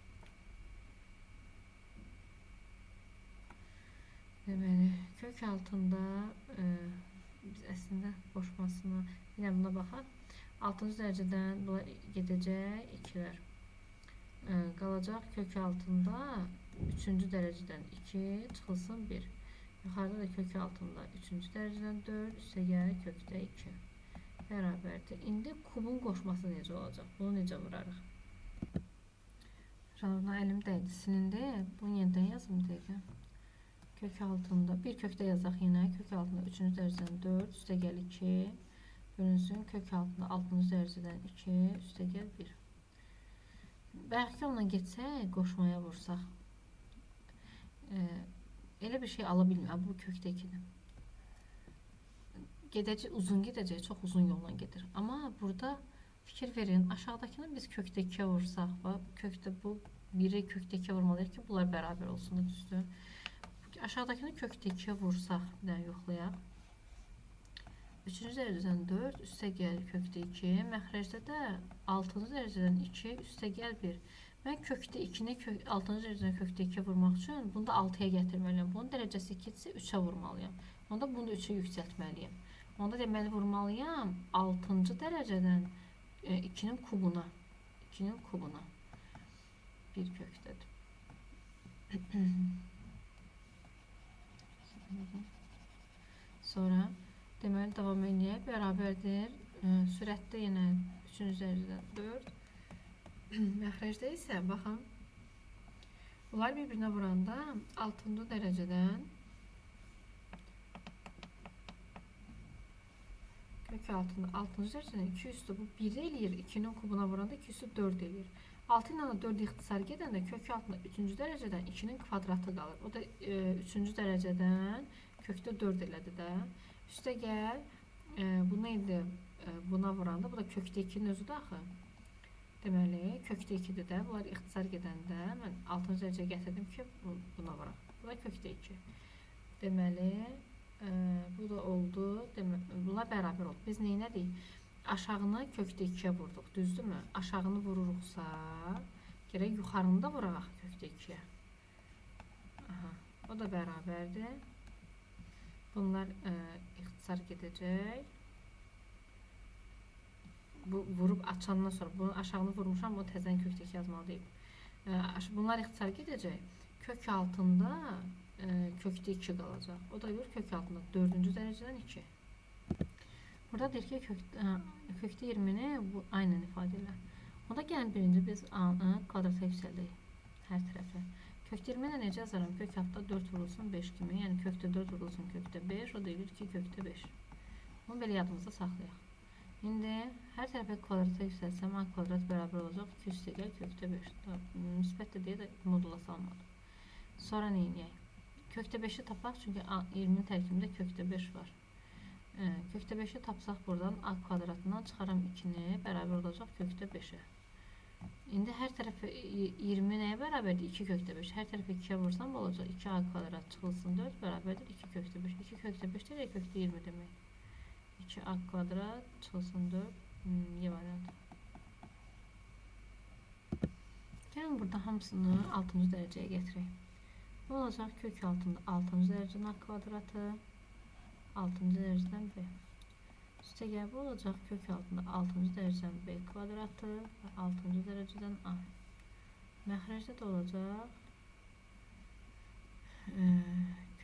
Speaker 1: Deməli, kök altında biz əslində qoşmasına yine buna baxaq. 6-cı dərəcədən gedəcək 2-lər. Qalacaq kök altında 3-cü dərəcədən 2 çıxılsın 1. Yuxarıda da kök altında 3-cü dərəcədən 4 üstəgəl kökdə 2 bərabərdir. İndi kubun qoşması necə olacaq? Bunu necə vurarıq? Şundan əlim dəydi, silindi. Bunu yenidən yazım dəqiqə. Kök altında bir kökdə yazaq yenə. Kök altında 3-cü dərəcədən 4 üstəgəl 2 bölünsün. Kök altında 6-cı dərəcədən 2 üstəgəl 1. Bəlkə onunla getsək, qoşmaya vursaq. Elə bir şey ala bilmir. Bu kökdə 2-dir. Uzun gedəcək, çox uzun yolla gedir. Amma burada fikir verin, aşağıdakını biz kökdə 2-yə vursaq, kökdə bu biri kökdə 2-yə vurmalıyıq ki, bunlar bərabər olsun, düzdür. Aşağıdakını kökdə 2-yə vursaq, bir dənə yoxlayaq. 3-cü dərəcədən 4 üstəgəl kökdə 2, məxrəcdə də 6-cı dərəcədən 2 üstəgəl 1. Mən kökdə 2-ni 6-cı dərəcədən kökdə 2-yə vurmaq üçün bunu da 6-ya gətirməliyəm. Bunun dərəcəsi 2-dirsə 3-ə vurmalıyam. Onda bunu da 3-ə yüksəltməliyəm. Onda deməli vurmalıyam 6-cı dərəcədən 2-nin kubuna. 2-nin kubuna. Bir kökdədir. Sonra deməli davam edək. Bərabərdir. Sürətdə yenə 3-cü dərəcədən 4. Məxrəcdə isə baxın. Bunlar bir-birinə vuranda 6-cı dərəcədən kök altında 6-cı dərəcədən 2 üstü bu 1 eləyir. 2-nin kubuna vuranda 2 üstü 4 eləyir. 6 ilə 4 ixtisar gedəndə kök altında 3-cü dərəcədən 2-nin kvadratı qalır. O da 3-cü dərəcədən kökdə 4 elədi də. Üstə gəl, bu neydi? Buna vuranda, bu da kökdə 2-nin özüdür axı. Deməli, kökdə 2-dir də. Bunlar ixtisar gedəndə mən 6-cı dərəcəyə gətirdim ki, buna vuraq. Bu da kökdə 2. Deməli, bu da oldu. Bunlar bərabər oldu. Biz neynədik? Aşağını kökdə 2-yə vurduq. Düzdürmü? Aşağını vururuqsa, gərək yuxarını da vuraq kökdə 2-yə. O da bərabərdir. Bunlar ixtisar gedəcək. Bu vurub açandan sonra bunu aşağını vurmuşam, bunu təzən kökdə 2 yazmalıyım. Bunlar ixtisar gedəcək. Kök altında kökdə 2 qalacaq. O da bir kök altında 4-cü dərəcədən 2. Burada deyir ki, kökdə 20-ni bu aynen ifadə edir. O da gəlin birinci biz A-nı kvadrata yüksəldək hər tərəfə. Kökdə 20-ni necə yazaram? Kök altında 4 vurulsun 5 kimi. Yəni kökdə 4 vurulsun kökdə 5. O da deyir ki, kökdə 5. Bunu belə yadımızda saxlayaq. İndi hər tərəfə kvadrata yüksəlsəm a kvadrat bərabər olacaq 2 üstə gəl kökdə 5. Müsbət də deyə də modula salmadım. Sonra nə edək? Kökdə 5'i tapaq çünki 20'nin tərkibində kökdə 5 var. Kökdə 5'i tapsaq buradan a kvadratından çıxaram 2'ni bərabər olacaq kökdə 5'e. İndi hər tərəfə 20 nəyə bərabərdir? 2 kökdə 5. Hər tərəfə 2'yə vursam olacaq 2a kvadrat çıxılsın 4 bərabərdir 2 kökdə 5. 2 kökdə 5 də kökdə 20 demək. 2a kvadrat çıxılsın 4 y variantı. Gəlin burada hamısını 6-cı dərəcəyə gətirək. Bu olacaq kök altında 6-cı dərəcənin a kvadratı 6-cı dərəcədən b. Üstə gəl bu olacaq kök altında 6-cı dərəcədən b kvadratı və 6-cı dərəcədən a. Məxrəcdə də olacaq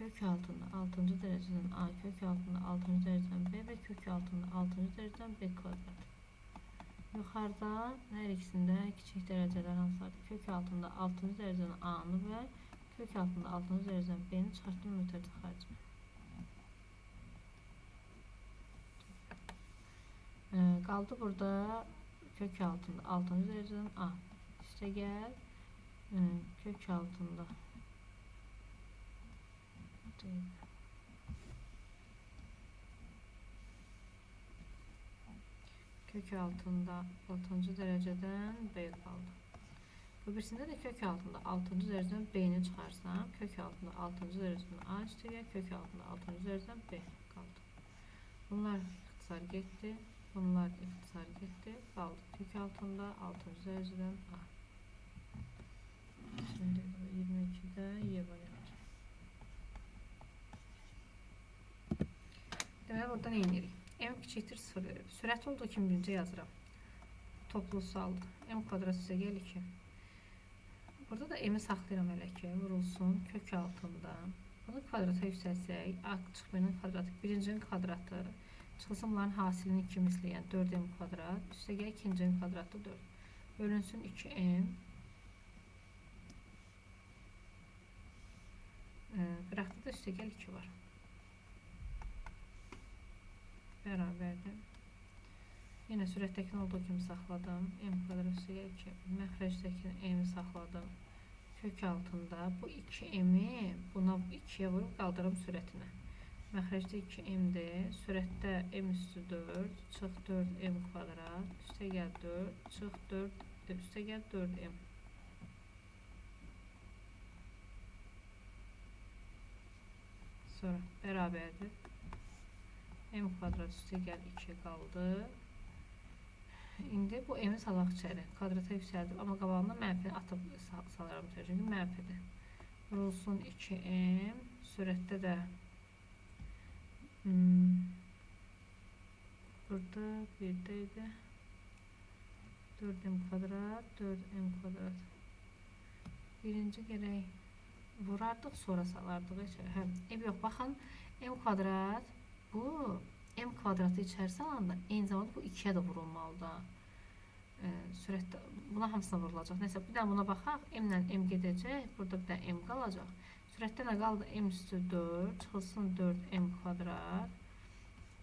Speaker 1: kök altında 6-cı dərəcədən a, kök altında 6-cı dərəcədən b və kök altında 6-cı dərəcədən b kvadrat. Yuxarıda hər ikisində kiçik dərəcələr hansılardır? Kök altında 6-cı dərəcədən a-nı və kök altında 6-cı dərəcədən b-ni çıxartdım mütərcə xaricə. Qaldı burada kök altında 6-cı dərəcədən a. Üstə gəl kök altında kök altında 6-cı dərəcədən b qaldı. Bu birisində də kök altında 6-cı dərəcədən b-ni çıxarsam, kök altında 6-cı dərəcədən a üstə gəl, kök altında 6-cı dərəcədən b qaldı. Bunlar ixtisar getdi, bunlar ixtisar getdi, qaldı kök altında 6-cı dərəcədən a. Şimdi 22'də y variantı. Deməli, burada nə edirik? M kiçikdir 0 verib. Sürət olduğu kimi birinci yazıram. Toplu saldı. M kvadrat üstə gəl 2. Burada da m'i saxlayıram hələ ki. Vurulsun kök altında. Bunu kvadrata yüksəlsək, a çıxıb b-nin kvadratı, birincinin kvadratı. Çıxılsın bunların hasilini 2 misli, yəni 4m kvadrat. Üstə gəl ikincinin kvadratı 4. Bölünsün 2m. Qıraqda da üstə gəl 2 var. Bərabərdir. Yenə sürətdəkini olduğu kimi saxladım. M kvadrat üstə gəl 2. Məxrəcdəki m'i saxladım. Kök altında bu 2m'i buna 2'yə vurub qaldırım sürətinə. Məxrəcdə 2m'dir. Sürətdə m üstü 4. Çıx 4m kvadrat. Üstə gəl 4. Çıx 4. Üstə gəl 4m. Sonra bərabərdir. M kvadrat üstə gəl 2 qaldı. İndi bu m'i salaq içəri. Kvadrata yüksəldim. Amma qabağında mənfi atıb salaram içəri. Çünki mənfidir. Vurulsun 2m. Sürətdə də burada 1'də idi. 4m kvadrat, 4m kvadrat. Birinci gərək vurardıq, sonra salardıq içəri. Ev yox, baxın. M kvadrat bu m kvadratı içəri salanda eyni zamanda bu 2'yə də vurulmalıdır. Sürətdə buna hamısına vurulacaq. Nəsə bir də buna baxaq. M ilə m gedəcək. Burada bir də m qalacaq. Sürətdə nə qaldı? M üstü 4. Çıxılsın 4m kvadrat.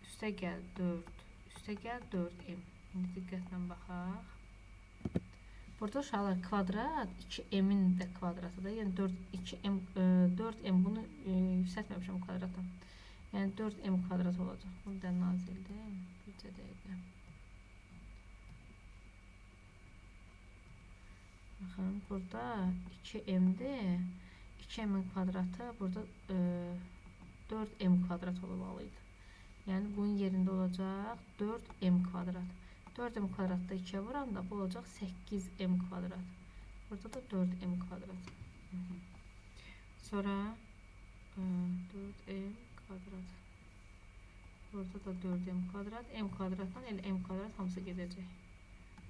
Speaker 1: Üstə gəl 4. Üstə gəl 4m. İndi diqqətlə baxaq. Burada uşaqlar kvadrat 2m'in də kvadratıdır. Yəni 4m bunu yüksəltməmişəm kvadrata. Yəni 4m kvadrat olacaq. Bu da nazildir. Bircə dəqiqə. Baxın, burada 2m'dir. 2m'in kvadratı burada 4m kvadrat olmalıydı. Yəni bunun yerində olacaq 4m kvadrat. 4m kvadratda 2'ye vuranda bu olacaq 8m kvadrat. Burada da 4m kvadrat. Sonra 4m kvadrat. Burada da 4m kvadrat. M kvadratdan elə m kvadrat hamısı gedəcək.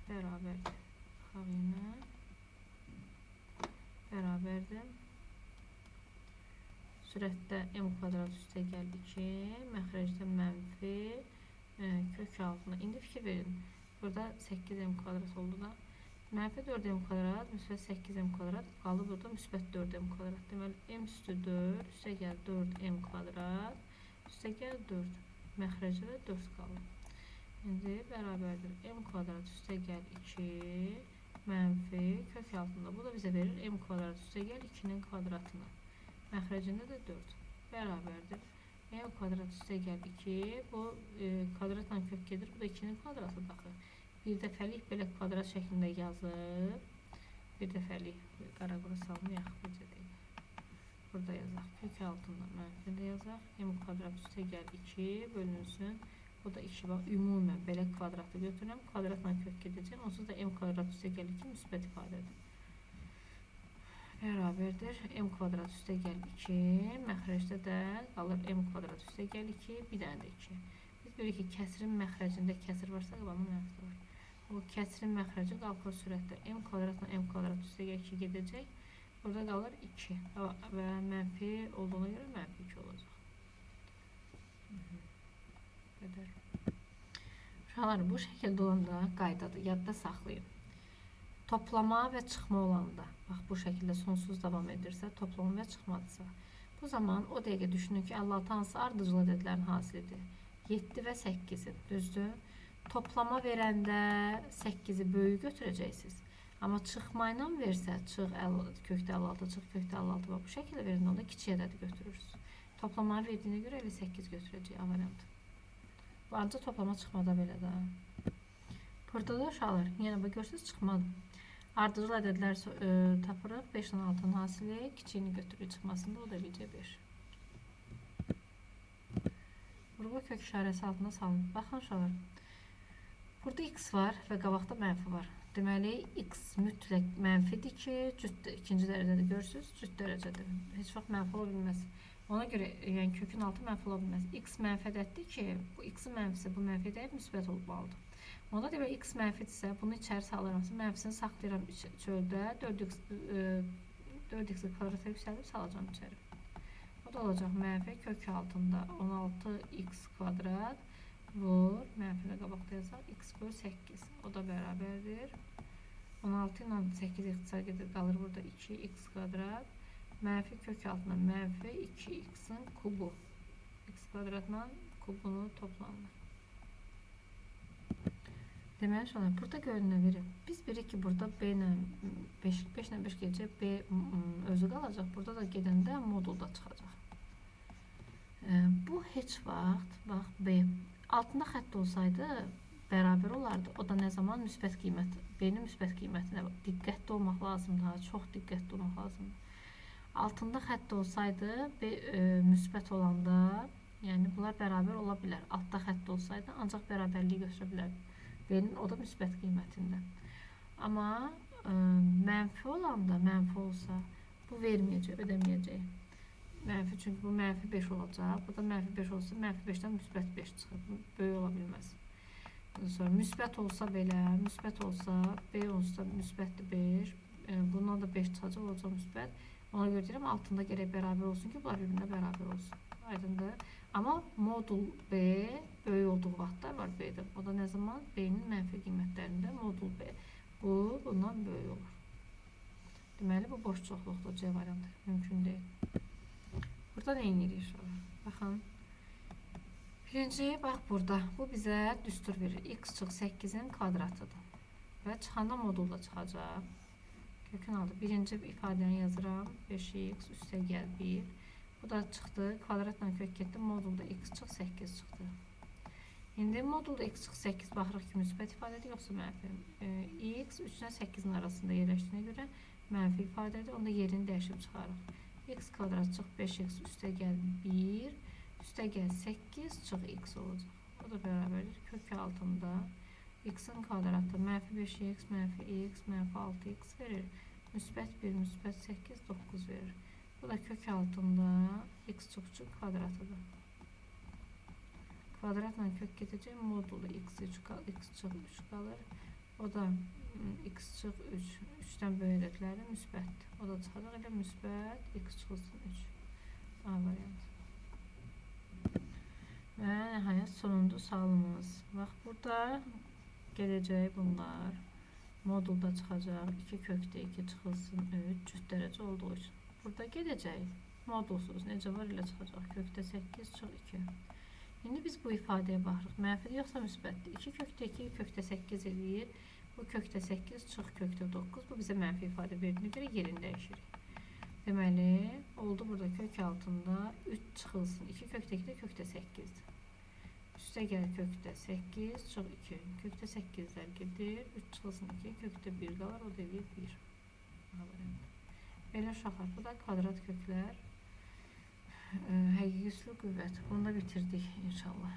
Speaker 1: Bərabərdir. Baxaq yenə. Bərabərdir. Sürətdə m kvadrat üstə gəl 2. Məxrəcdə mənfi kök altına. İndi fikir verin. Burada 8m kvadrat oldu da. Mənfi 4m kvadrat, müsbət 8m kvadrat. Qaldı burada müsbət 4m kvadrat. Deməli m üstü 4, üstə gəl 4m kvadrat. Üstə gəl 4. Məxrəcdə 4 qaldı. İndi bərabərdir. M kvadrat üstə gəl 2 mənfi kök altında. Bu da bizə verir M kvadrat üstə gəl 2'nin kvadratını. Məxrəcində də 4 bərabərdir. M kvadrat üstə gəl 2. Bu kvadratla kök gedir. Bu da 2'nin kvadratı daxı. Bir dəfəlik belə kvadrat şəklində yazıb. Bir dəfəlik qara qura salmayaq. Bizə deyil. Burada yazaq. Kök altında mənfində yazaq. M kvadrat üstə gəl 2 bölünsün. Bu da 2 var. Ümumən belə kvadratı götürürəm. Kvadratla kök gedəcək. Onsuz da M kvadrat üstə gəl 2 müsbət ifadədir. Bərabərdir. M kvadrat üstə gəl 2. Məxrəcdə də qalır M kvadrat üstə gəl 2. Bir dənə də 2. Biz bilirik ki, kəsirin məxrəcində kəsir varsa qalanın mənfi var. O kəsirin məxrəci qalxır sürətdə. M kvadratla M kvadrat üstə gəl 2 gedəcək. Burada qalır 2. Və mənfi olduğuna görə mənfi 2 olacaq. Uşaqlar, bu şəkildə olanda qaydadır, yadda saxlayın. Toplama və çıxma olanda, bax bu şəkildə sonsuz davam edirsə, toplama və çıxmadırsa, bu zaman o dəqiqə düşünün ki, 56 hansı ardıcıl ədədlərin hasilidir? 7 və 8-in, düzdür? Toplama verəndə 8-i böyük götürəcəksiniz. Amma çıxma ilə versə, kökdə 56, çıx kökdə 56 və bu şəkildə verəndə onda kiçik ədədi götürürsünüz. Toplamanı verdiyinə görə 58 götürəcək A variantı. Bu ancaq toplama çıxmada belə də. Burada da uşaqlar, yenə bu görsünüz çıxmadı. Ardıcıl ədədlər tapırıq. 5 ilə 6'nın hasili kiçiyini götürür çıxmasında, o da bircə 5. Vurğu kök işarəsi altına salın. Baxın uşaqlar. Burada x var və qabaqda mənfi var. Deməli, x mütləq mənfidir ki, ikinci dərəcədə görürsünüz, cüt dərəcədir. Heç vaxt mənfi ola bilməz. Ona görə yəni kökün altı mənfi ola bilməz. X mənfi ədəddir ki, bu x-in mənfisi bu mənfi ədəd müsbət olmalıdır. Onda demək x mənfidirsə, bunu içəri salıram. Mənfisini saxlayıram çöldə. 4x kvadrata yüksəlib salacağım içəri. O da olacaq mənfi kök altında 16x kvadrat vur. Mənfi də qabaqda yazaq. X böl 8. O da bərabərdir. 16 ilə 8 ixtisar gedir. Qalır burada 2x kvadrat. Mənfi kök altına mənfi 2x'in kubu. X kvadratla kubunu toplanır. Deməli sonra burada görünə verir. Biz bilirik ki, burada B ilə 5 ilə 5 gedəcək. B özü qalacaq. Burada da gedəndə modulda çıxacaq. Bu heç vaxt, bax B altında xətt olsaydı bərabər olardı. O da nə zaman müsbət qiymət, B-nin müsbət qiymətinə diqqətli olmaq lazımdır. Çox diqqətli olmaq lazımdır. Altında xətt olsaydı, müsbət olanda, yəni bunlar bərabər ola bilər. Altda xətt olsaydı, ancaq bərabərliyi götürə bilər. B-nin o da müsbət qiymətində. Amma mənfi olanda, mənfi olsa, bu verməyəcək, ödəməyəcək. Mənfi, çünki bu mənfi 5 olacaq. Bu da mənfi 5 olsa, mənfi 5-dən müsbət 5 çıxır. Böyük ola bilməz. Sonra müsbət olsa belə, müsbət olsa, B olsa müsbətdir 5. Bundan da 5 çıxacaq, olacaq müsbət. Ona görə deyirəm, altında gərək bərabər olsun ki, bunlar birbirində bərabər olsun. Aydındır. Amma modul B böyük olduğu vaxtlar var B-də. O da nə zaman? B-nin mənfi qiymətlərində modul B. Bu, bundan böyük olur. Deməli, bu boş çoxluqdur C variantı. Mümkün deyil. Burada nə edirik? Baxın. Birinci, bax burada. Bu bizə düstur verir. X çıx 8'in kvadratıdır. Və çıxanda modulda çıxacaq. Kökün altı. Birinci ifadəni yazıram. 5x üstə gəl 1. Bu da çıxdı. Kvadratla kök getdi. Modulda x çıx 8 çıxdı. İndi modulda x çıx 8 baxırıq ki, müsbət ifadədir, yoxsa mənfi. X 3 ilə 8'in arasında yerləşdiyinə görə mənfi ifadədir. Onda yerini dəyişib çıxarıq. X kvadrat çıx 5x üstə gəl 1. Üstə gəl 8 çıx x olacaq. O da bərabərdir. Kök altında x-in kvadratı mənfi 5x, mənfi x, mənfi 6x verir. Müsbət 1, müsbət 8, 9 verir. Bu da kök altında x çıx kvadratıdır. Kvadratla kök gedəcək. Modulu x çıx 3 qalır. O da x çıx 3. 3'dən böyük ədədləri müsbətdir. O da çıxacaq elə müsbət x çıxılsın 3. A variantı. Və nəhayət sonuncu sualımız. Bax burada gələcək bunlar. Modulda çıxacaq. 2 kökdə 2 çıxılsın 3. Cüt dərəcə olduğu üçün. Burada gedəcək. Modulsuz. Necə var elə çıxacaq. Kökdə 8 çıx 2. İndi biz bu ifadəyə baxırıq. Mənfidir yoxsa müsbətdir? 2 kökdə 2 kökdə 8 eləyir. Bu kökdə 8 çıx kökdə 9. Bu bizə mənfi ifadə verdiyinə görə yerini dəyişirik. Deməli, oldu burada kök altında 3 çıxılsın. 2 kökdə 2 də kökdə 8'dir. Üstə gəl kökdə 8 çıx 2. Kökdə 8'lər gedir. 3 çıxılsın 2. Kökdə 1 qalır. O da eləyir 1. Belə uşaqlar. Bu da kvadrat köklər. Həqiqi üslü qüvvət. Bunu da bitirdik inşallah.